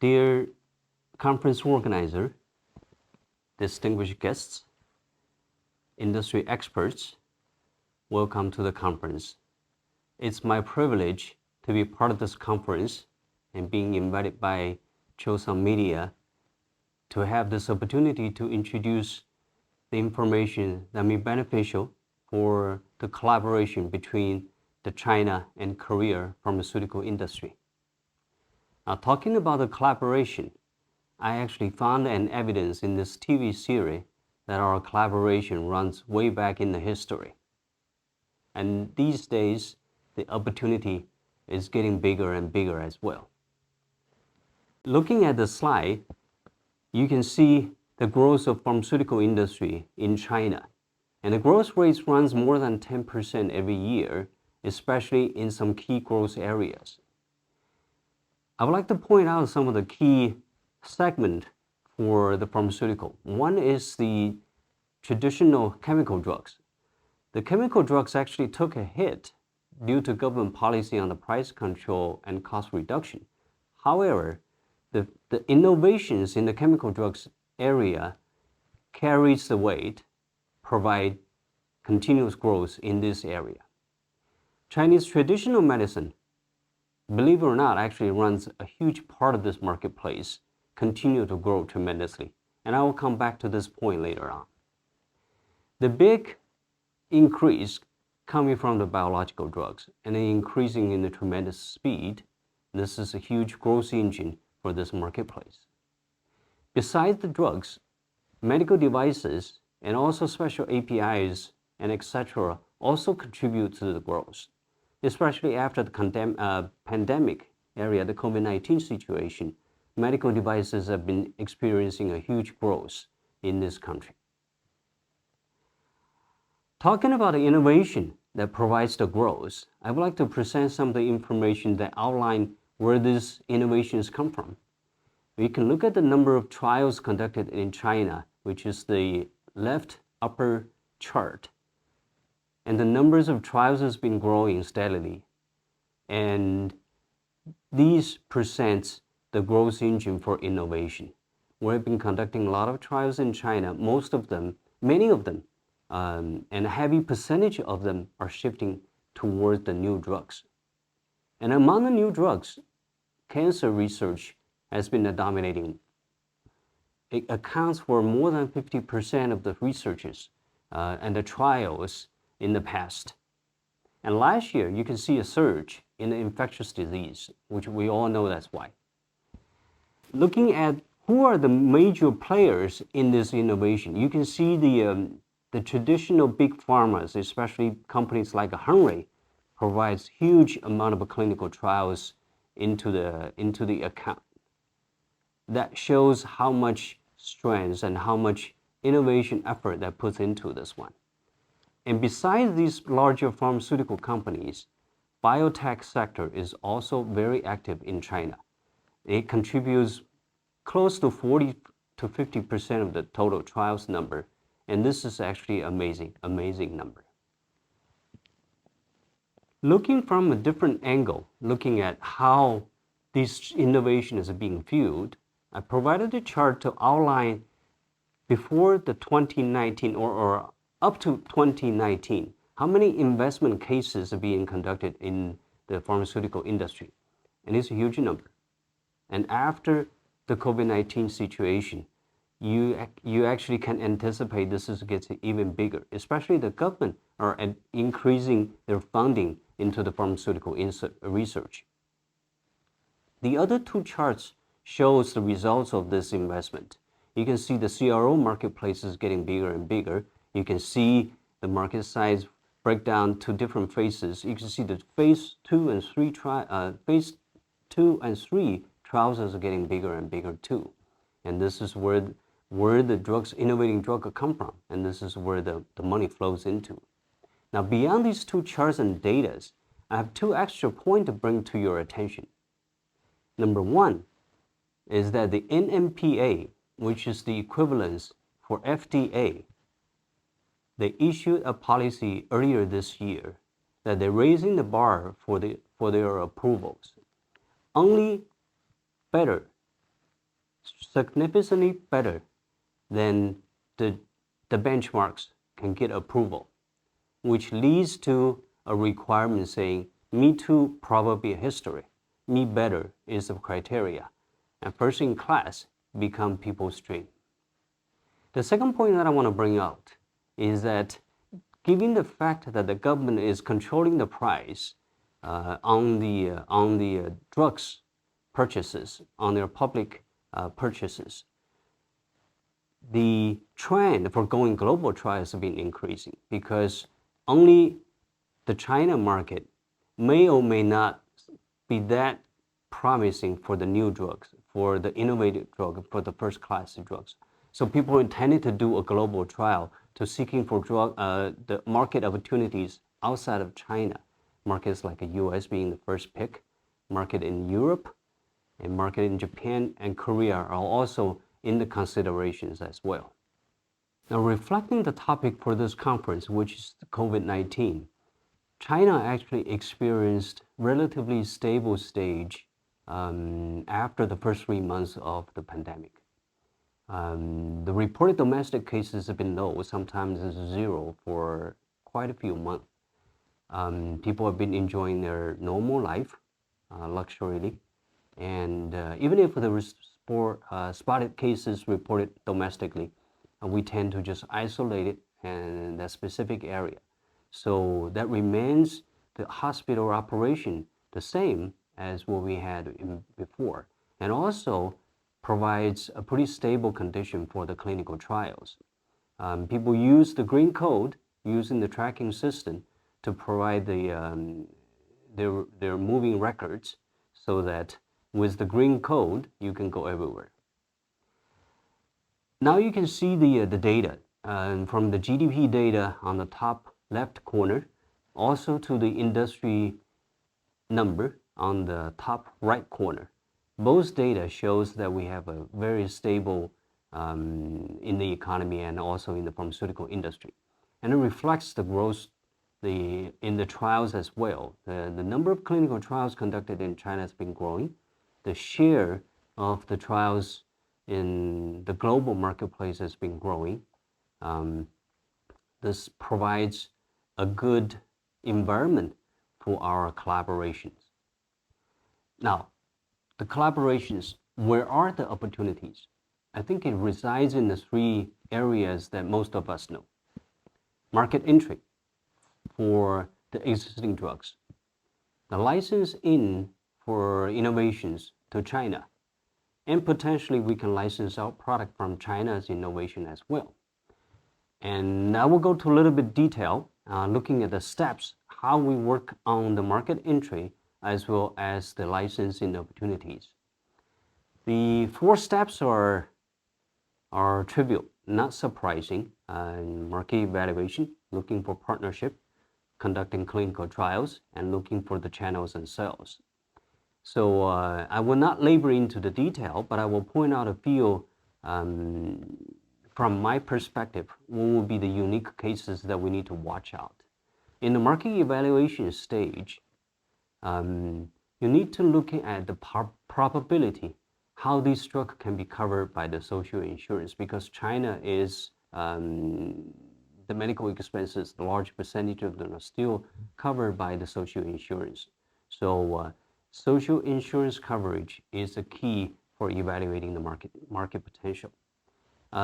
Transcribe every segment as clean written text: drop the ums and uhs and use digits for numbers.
Dear conference organizer, distinguished guests, industry experts, welcome to the conference. It's my privilege to be part of this conference and being invited by Chosun Media to have this opportunity to introduce the information that may be beneficial for the collaboration between the China and Korea pharmaceutical industry. Now, talking about the collaboration, I actually found an evidence in this TV series that our collaboration runs way back in the history. And these days, the opportunity is getting bigger and bigger as well. Looking at the slide, you can see the growth of pharmaceutical industry in China. And the growth rate runs more than 10% every year, especially in some key growth areas. I would like to point out some of the key segments for the pharmaceutical. One is the traditional chemical drugs. The chemical drugs actually took a hit due to government policy on the price control and cost reduction. However, the innovations in the chemical drugs area carries the weight, provide continuous growth in this area. Chinese traditional medicine, believe it or not, actually runs a huge part of this marketplace, continue to grow tremendously. And I will come back to this point later on. The big increase coming from the biological drugs and increasing in a tremendous speed. This is a huge growth engine for this marketplace. Besides the drugs, medical devices and also special APIs and etc. also contribute to the growth, especially after the pandemic area, the COVID-19 situation. Medical devices have been experiencing a huge growth in this country. Talking about the innovation that provides the growth, I would like to present some of the information that outline where these innovations come from. We can look at the number of trials conducted in China, which is the left upper chart. And the numbers of trials has been growing steadily. And these presents the growth engine for innovation. We've been conducting a lot of trials in China. Most of them, many of them, and a heavy percentage of them are shifting towards the new drugs. And among the new drugs, cancer research has been dominating. It accounts for more than 50% of the researches and the trials in the past. And last year, you can see a surge in the infectious disease, which we all know that's why. Looking at who are the major players in this innovation, you can see the traditional big pharmas, especially companies like Hengrui, provides huge amount of clinical trials into the account. That shows how much strength and how much innovation effort that puts into this one. And besides these larger pharmaceutical companies, biotech sector is also very active in China. It contributes close to 40 to 50% of the total trials number. And this is actually amazing number. Looking from a different angle, looking at how this innovation is being fueled, I provided a chart to outline before the 2019 or up to 2019, how many investment cases are being conducted in the pharmaceutical industry. And it's a huge number. And after the COVID-19 situation, you actually can anticipate this gets even bigger, especially the government are increasing their funding into the pharmaceutical research. The other two charts shows the results of this investment. You can see the CRO marketplace is getting bigger and bigger. You can see the market size break down to different phases. You can see the phase 2 and 3 trials are getting bigger and bigger too. And this is where the drugs, innovating drug come from. And this is where the money flows into. Now, beyond these two charts and data, I have two extra points to bring to your attention. Number one is that the NMPA, which is the equivalence for FDA, they issued a policy earlier this year that they're raising the bar for their approvals. Only better significantly better than the benchmarks can get approval, which leads to a requirement saying, me too, probably a history. Me better is the criteria. And first in class become people's dream. The second point that I want to bring out is that given the fact that the government is controlling the price on the drugs purchases, on their public purchases, the trend for going global trials have been increasing because only the China market may or may not be that promising for the new drugs, for the innovative drug, for the first class drugs. So people intended to do a global trial to seeking for the market opportunities outside of China. Markets like the US being the first pick, market in Europe, and market in Japan and Korea are also in the considerations as well. Now, reflecting the topic for this conference, which is COVID-19, China actually experienced relatively stable stage after the first 3 months of the pandemic. The reported domestic cases have been low, sometimes it's zero for quite a few months. People have been enjoying their normal life, luxuriously, and even if there was spotted cases reported domestically, we tend to just isolate it in that specific area. So that remains the hospital operation the same as what we had before, and also provides a pretty stable condition for the clinical trials. People use the green code using the tracking system to provide their moving records so that with the green code, you can go everywhere. Now you can see the data from the GDP data on the top left corner, also to the industry number on the top right corner. Both data shows that we have a very stable in the economy and also in the pharmaceutical industry. And it reflects the growth in the trials as well. The number of clinical trials conducted in China has been growing. The share of the trials in the global marketplace has been growing. This provides a good environment for our collaborations. Now, the collaborations, where are the opportunities? I think it resides in the three areas that most of us know. Market entry for the existing drugs. The license in for innovations to China. And potentially we can license out product from China's innovation as well. And now we'll go to a little bit detail, looking at the steps, how we work on the market entry as well as the licensing opportunities. The 4 steps are trivial, not surprising. Market evaluation, looking for partnership, conducting clinical trials, and looking for the channels and sales. So I will not labor into the detail, but I will point out a few from my perspective, what will be the unique cases that we need to watch out. In the market evaluation stage, you need to look at the probability, how this drug can be covered by the social insurance, because China is, the medical expenses, the large percentage of them are still covered by the social insurance. So social insurance coverage is the key for evaluating the market potential.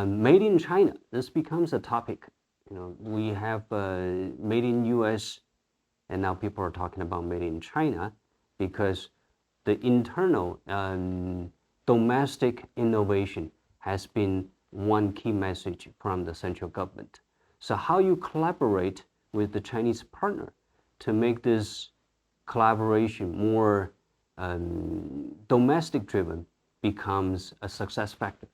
Made in China, this becomes a topic. You know, we have made in US, and now people are talking about made in China because the internal domestic innovation has been one key message from the central government. So how you collaborate with the Chinese partner to make this collaboration more domestic driven becomes a success factor.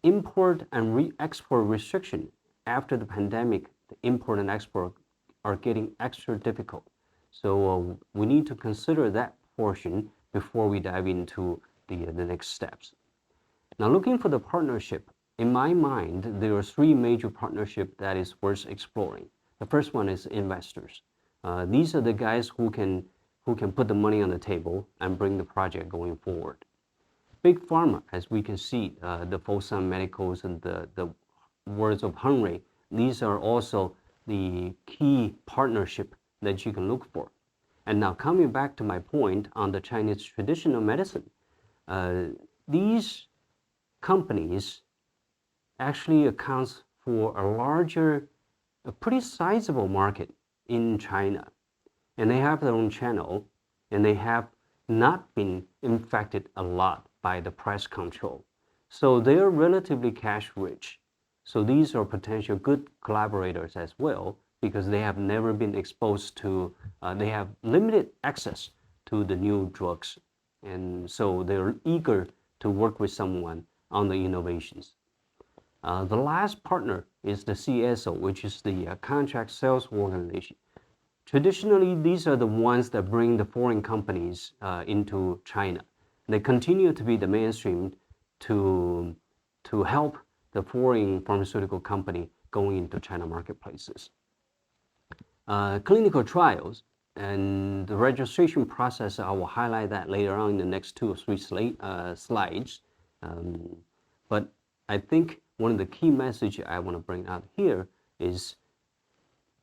Import and re-export restriction after the pandemic, the import and export are getting extra difficult. So we need to consider that portion before we dive into the next steps. Now, looking for the partnership, in my mind, there are 3 major partnerships that is worth exploring. The first one is investors. These are the guys who can put the money on the table and bring the project going forward. big pharma, as we can see, the Fosun Medicals and the words of Henry, these are also the key partnership that you can look for. And now coming back to my point on the Chinese traditional medicine, these companies actually accounts for a pretty sizable market in China. And they have their own channel, and they have not been impacted a lot by the price control. So they are relatively cash rich. So these are potential good collaborators as well, because they have never been exposed to, they have limited access to the new drugs. And so they're eager to work with someone on the innovations. The last partner is the CSO, which is the contract sales organization. Traditionally, these are the ones that bring the foreign companies into China. They continue to be the mainstream to help the foreign pharmaceutical company going into China marketplaces. Clinical trials and the registration process, I will highlight that later on in the next 2 or 3 slides. But I think one of the key messages I want to bring out here is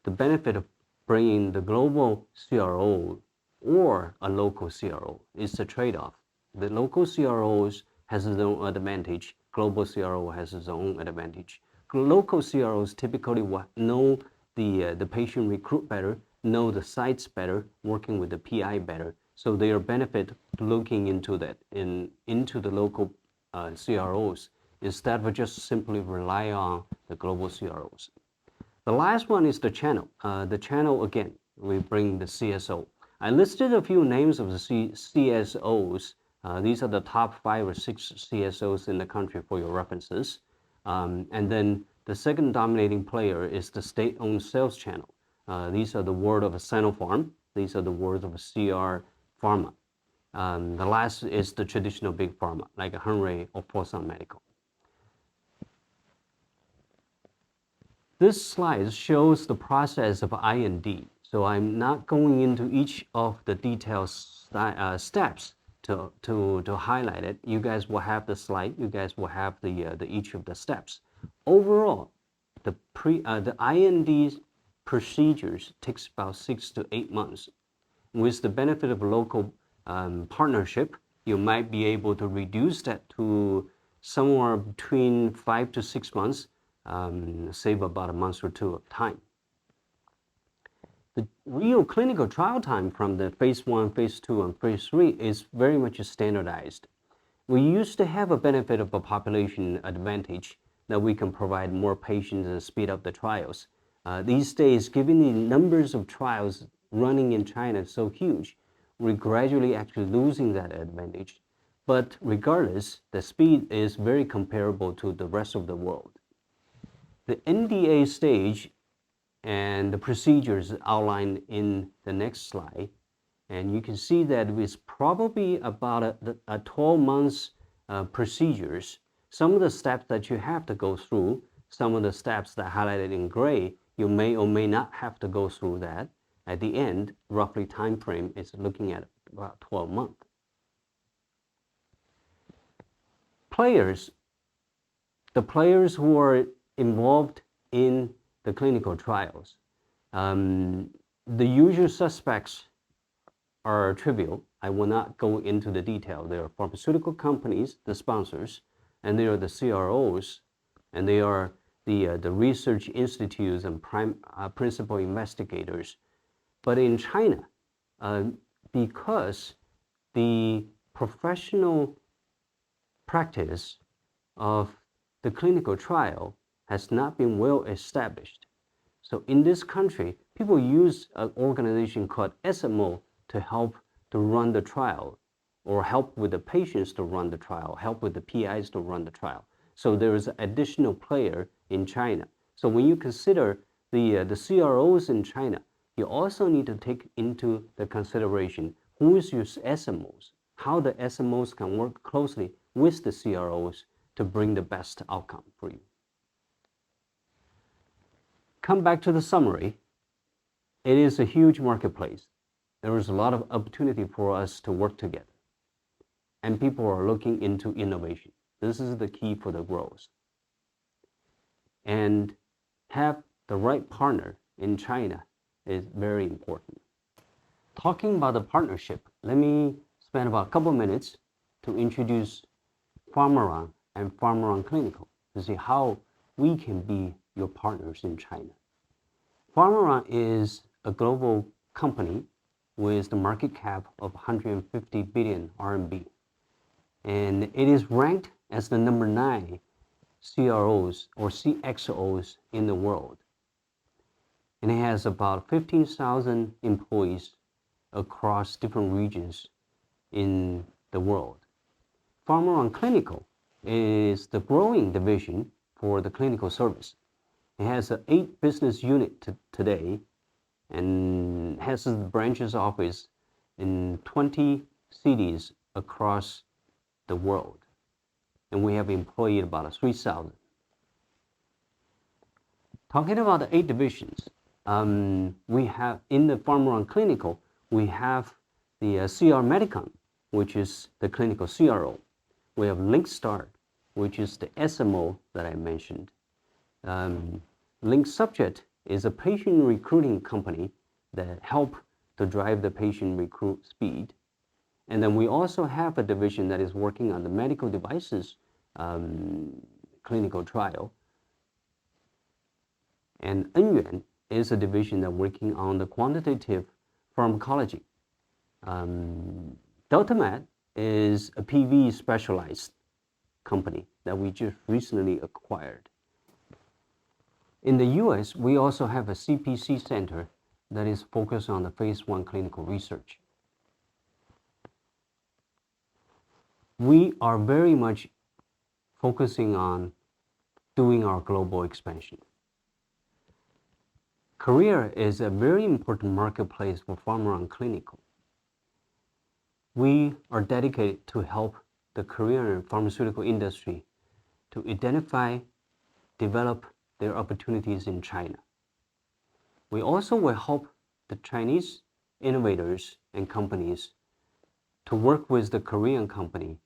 the benefit of bringing the global CRO or a local CRO is the trade-off. The local CROs has its own advantage. Global CRO has its own advantage. Local CROs typically know the patient recruit better, know the sites better, working with the PI better. So they are benefit looking into that into the local CROs instead of just simply rely on the global CROs. The last one is the channel. The channel, again, we bring the CSO. I listed a few names of the CSOs. These are the top 5 or 6 CSOs in the country for your references. And then the second dominating player is the state-owned sales channel. These are the word of a Sinopharm. These are the words of a CR Pharma. The last is the traditional big pharma, like a Henry or Fosun Medical. This slide shows the process of IND. So I'm not going into each of the detailed steps to highlight it. You guys will have the slide. You guys will have the each of the steps. Overall, the IND procedures takes about 6 to 8 months. With the benefit of local partnership, you might be able to reduce that to somewhere between 5 to 6 months, save about a month or 2 of time. The real clinical trial time from the phase 1, phase 2, and phase 3 is very much standardized. We used to have a benefit of a population advantage that we can provide more patients and speed up the trials. These days, given the numbers of trials running in China so huge, we're gradually actually losing that advantage. But regardless, the speed is very comparable to the rest of the world. The NDA stage and the procedures outlined in the next slide, and you can see that it's probably about a 12 months procedures. Some of the steps that you have to go through, some of the steps that are highlighted in gray, you may or may not have to go through that. At the end, roughly time frame is looking at about 12 months. The players who are involved in the clinical trials, the usual suspects are trivial. I will not go into the detail. They are pharmaceutical companies, the sponsors, and they are the CROs, and they are the research institutes and principal investigators. But in China, because the professional practice of the clinical trial has not been well established. So in this country, people use an organization called SMO to help to run the trial, or help with the patients to run the trial, help with the PIs to run the trial. So there is an additional player in China. So when you consider the CROs in China, you also need to take into the consideration who is your SMOs, how the SMOs can work closely with the CROs to bring the best outcome for you. Come back to the summary. It is a huge marketplace. There is a lot of opportunity for us to work together. and people are looking into innovation. This is the key for the growth. And have the right partner in China is very important. Talking about the partnership, let me spend about a couple minutes to introduce Pharmaron and Pharmaron Clinical to see how we can be your partners in China. Pharmaron is a global company with the market cap of 150 billion RMB. And it is ranked as the number 9 CROs or CXOs in the world. And it has about 15,000 employees across different regions in the world. Pharmaron Clinical is the growing division for the clinical service. It has 8 business units today and has a branches office in 20 cities across the world. And we have employed about 3,000. Talking about the 8 divisions, we have in the Pharmaron Clinical, we have the CR Medicon, which is the clinical CRO. We have LinkStart, which is the SMO that I mentioned. LinkSubject is a patient recruiting company that help to drive the patient recruit speed. And then we also have a division that is working on the medical devices clinical trial. And Enyuan is a division that working on the quantitative pharmacology. DeltaMed is a PV specialized company that we just recently acquired. In the US, we also have a CPC center that is focused on the phase 1 clinical research. We are very much focusing on doing our global expansion. Korea is a very important marketplace for Pharmaron Clinical. We are dedicated to help the Korean pharmaceutical industry to identify, develop their opportunities in China. We also will help the Chinese innovators and companies to work with the Korean company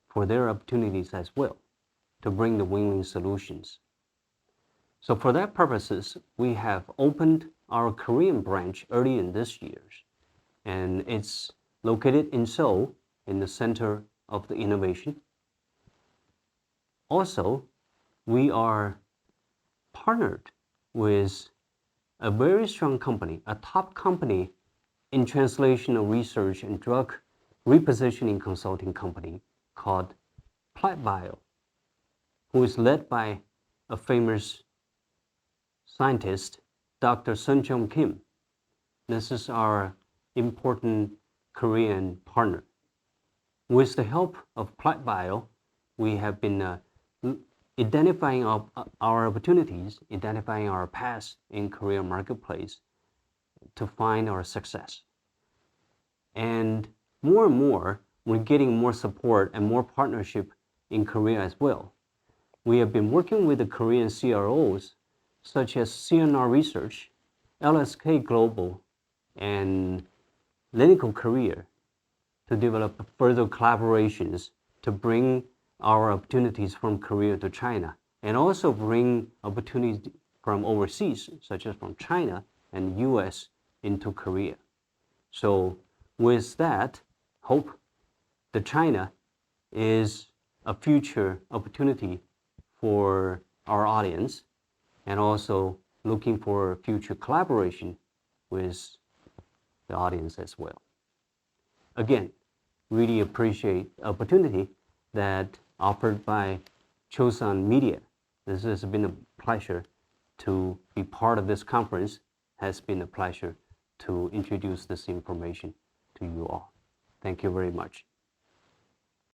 for their opportunities as well, to bring the win-win solutions. So for that purposes, we have opened our Korean branch early in this year, and it's located in Seoul, in the center of the innovation. Also, we are partnered with a very strong company, a top company in translational research and drug repositioning consulting company called PlatBio, who is led by a famous scientist, Dr. Sun Chung Kim. This is our important Korean partner. With the help of PlatBio, we have been identifying our opportunities, identifying our paths in Korean marketplace to find our success. And more, we're getting more support and more partnership in Korea as well. We have been working with the Korean CROs, such as CNR Research, LSK Global, and Clinical Korea, to develop further collaborations to bring our opportunities from Korea to China, and also bring opportunities from overseas, such as from China and US, into Korea. So with that, hope that China is a future opportunity for our audience, and also looking for future collaboration with the audience as well. Again, really appreciate the opportunity that offered by Chosun Media. This has been a pleasure to be part of this conference. Has been a pleasure to introduce this information to you all. Thank you very much.